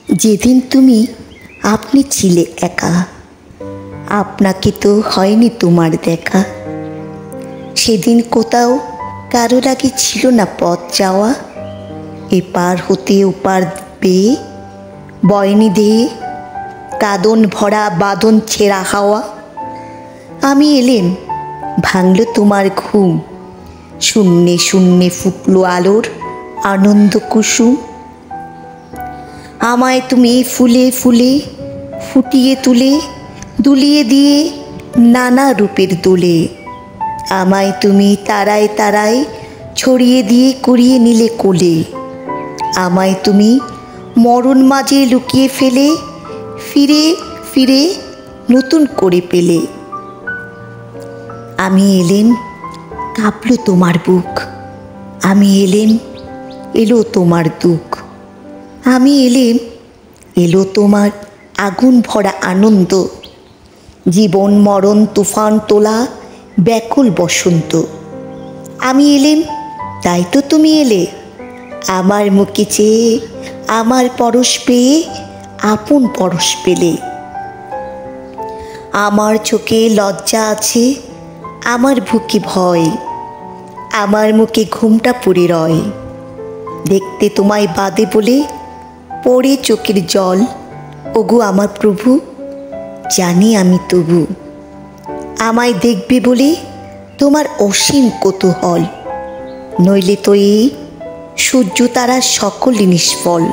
যেদিন তুমি আপনি ছিলে একা, আপনাকে তো হয়নি তোমার দেখা। সেদিন কোথাও কারোর আগে ছিল না পথ যাওয়া, এপার হতে ওপার পেয়ে বয়নি দেহে কাঁদন ভরা বাঁধন ছেঁড়া হাওয়া। আমি এলেম, ভাঙল তোমার ঘুম, শূন্যে শূন্যে ফুটলো আলোর আনন্দ কুসুম। আমায় তুমি ফুলে ফুলে ফুটিয়ে তুলে দুলিয়ে দিয়ে নানা রূপের দোলে। আমায় তুমি তারায় তারায় ছড়িয়ে দিয়ে কুড়িয়ে নিলে কোলে। আমায় তুমি মরণ মাঝে লুকিয়ে ফেলে ফিরে ফিরে নতুন করে পেলে। আমি এলেম, কাঁপল তোমার বুক। আমি এলেম, এলো তোমার দুঃখ। আমি এলেম, এলো তোমার আগুন ভরা আনন্দ। জীবন মরণ তুফান তোলা ব্যাকুল বসন্ত। আমি এলেম, তাই তো তুমি এলে, আমার মুখে চেয়ে আমার পরশ পেয়ে আপন পরশ পেলে। আমার চোখে লজ্জা আছে, আমার বুকে ভয়, আমার মুখে ঘুমটা পড়ে রয়। দেখতে তোমায় বাদে বলে পড়ে চোখের জল। ওগো আমার প্রভু, জানি আমি তবু আমায় দেখবে বলে তোমার অসীম কৌতূহল। নইলে তো এই সূর্য তারা সকলই নিষ্ফল।